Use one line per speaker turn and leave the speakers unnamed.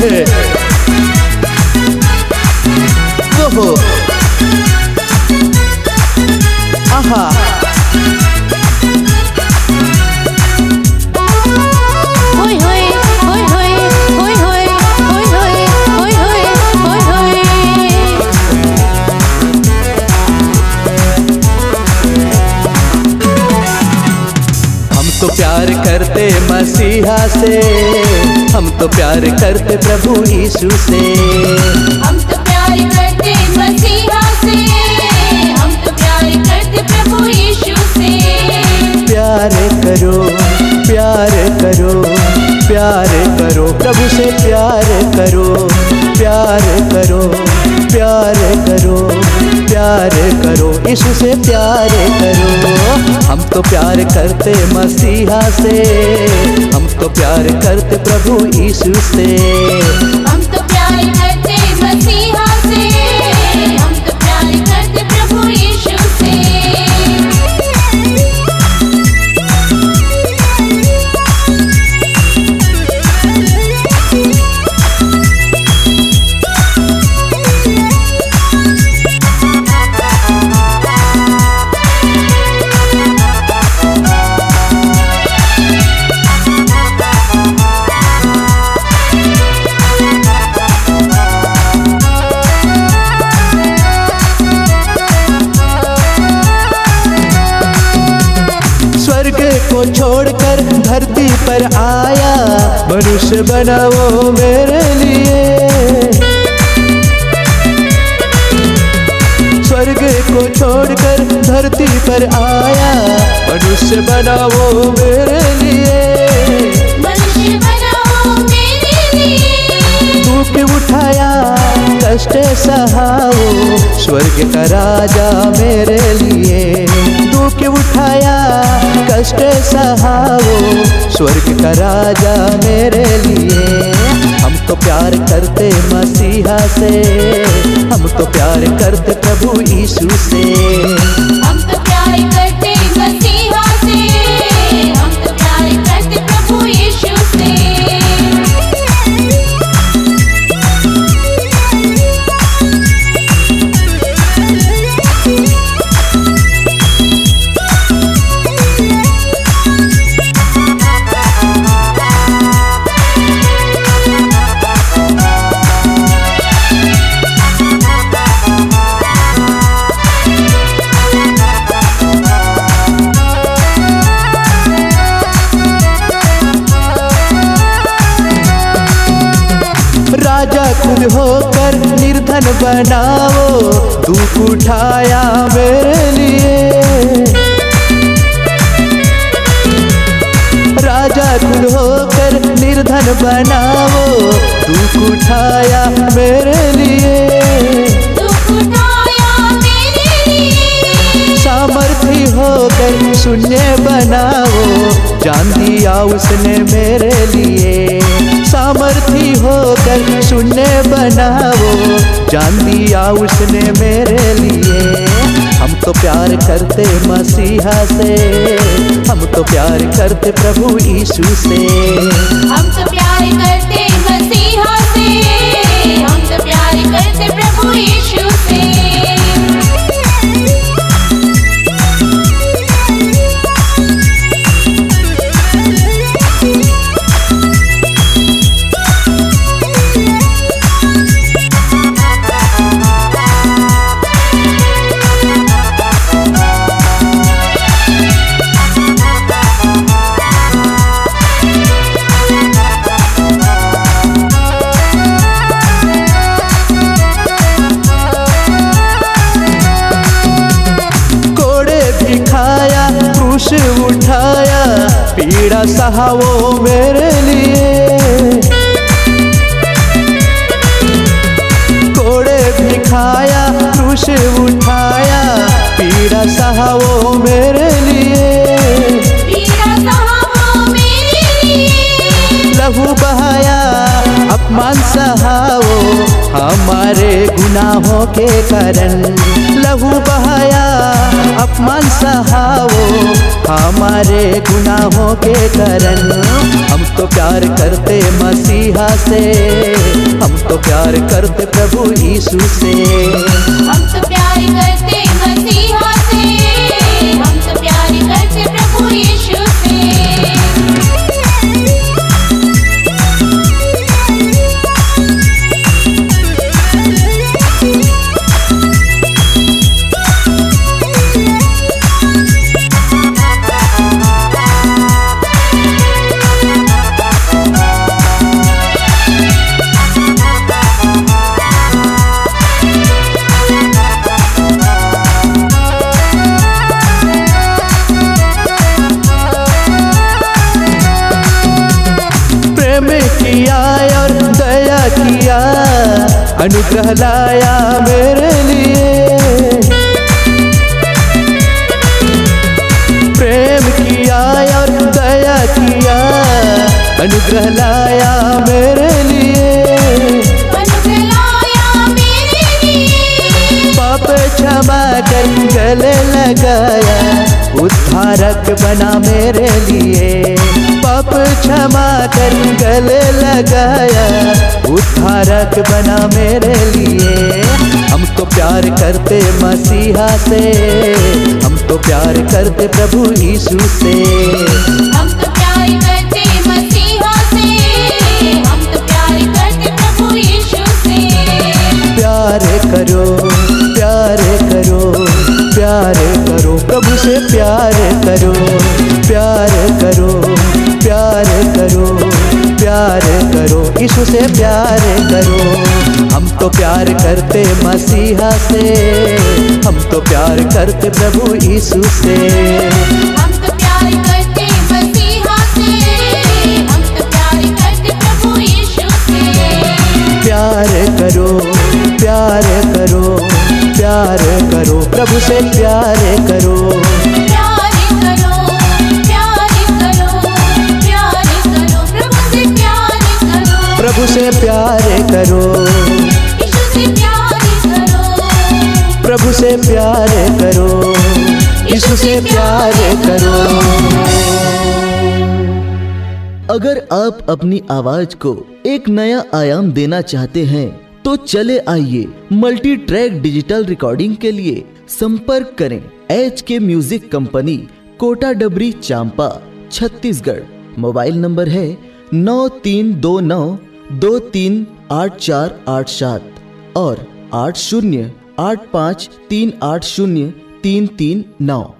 है वो हो। आहा तो प्यार करते मसीहा से, हम तो प्यार करते प्रभु यीशु से।
हम तो प्यार करते मसीहा से, हम तो प्यार करते प्रभु यीशु से।
प्यार करो प्यार करो प्यार करो प्रभु से, प्यार करो प्यार करो प्यार करो प्यार करो यीशु से, प्यार करो। हम तो प्यार करते मसीहा से, हम तो प्यार करते प्रभु यीशु से।
हम तो प्यार करते मसीहा से, हम तो प्यार करते प्रभु यीशु से।
को छोड़कर धरती पर आया, मनुष्य बना वो मेरे लिए। स्वर्ग को छोड़कर धरती पर आया, मनुष्य बना वो मेरे लिए।
मनुष्य बना वो मेरे लिए।
दुख उठाया कष्ट सहा वो, स्वर्ग का राजा मेरे लिए। दुख उठाया कष्ट सहा वो, स्वर्ग का राजा मेरे लिए। हम तो प्यार करते मसीहा से, हम तो प्यार करते प्रभु यीशु से।
हम तो प्यार करते मसीहा से, हम तो प्यार करते प्रभु यीशु से।
राजा खुद होकर निर्धन बनाओ, दुख उठाया मेरे लिए। राजा खुद होकर निर्धन बनाओ, दुख उठाया मेरे लिए।
दुख उठाया मेरे लिए।
सामर्थी होकर शून्य बनाओ, जान दिया उसने मेरे लिए। सामर्थी होकर शून्य बनाओ, जान दिया उसने मेरे लिए। हम तो प्यार करते मसीहा से, हम तो प्यार करते प्रभु यीशु से।
हम तो प्यार करते मसीहा से, हम तो प्यार करते प्रभु यीशु से। उठाया पीड़ा सहा वो मेरे लिए। कोड़े भी खाया क्रूस उठाया, पीड़ा सहा वो मेरे लिए। पीड़ा सहा वो मेरे लिए।
लहू बहाया अपमान सहा वो, हमारे गुनाहों के कारण। लहू बहाया अपमान सहा वो, हमारे गुनाहों के कारण। हम तो प्यार करते मसीहा से, हम तो प्यार करते प्रभु यीशु से।
हम तो प्यार करते मसीहा से, हम तो प्यार करते प्रभु यीशु से।
किया और दया किया, अनुग्रह लाया मेरे लिए। प्रेम किया और दया किया, अनुग्रह लाया मेरे लिए।
अनुग्रह लाया मेरे लिए।
पाप क्षमा कर गले लगाया, उद्धारक बना मेरे लिए। पाप क्षमा कर गले लगाया, उद्धारक बना मेरे लिए। हम तो प्यार करते मसीहा से, हम तो प्यार करते प्रभु यीशु से।
हम तो प्यार करते मसीहा से, हम तो प्यार करते प्रभु यीशु से।
प्यार करो, प्यार करो, प्यार करो प्रभु से। प्यार करो, प्यार करो, प्यार करो, प्यार करो यीशु से। प्यार करो, हम तो प्यार करते मसीहा से, हम तो प्यार करते प्रभु यीशु से।
हम तो प्यार करते मसीहा से, हम तो प्यार करते प्रभु यीशु से।
प्यार करो, प्यार करो, प्यार करो प्रभु से। प्यार करो,
प्यार करो, प्यार करो, प्यार करो प्रभु से। प्यार करो,
प्रभु से प्यार करो,
यीशु से प्यार करो।
प्रभु से प्यार करो, यीशु से प्यार करो।
अगर आप अपनी आवाज को एक नया आयाम देना चाहते हैं तो चले आइए मल्टी ट्रैक डिजिटल रिकॉर्डिंग के लिए संपर्क करें HK म्यूजिक कंपनी, कोटा डबरी, चांपा, छत्तीसगढ़। मोबाइल नंबर है 9329238487 और 8085380339।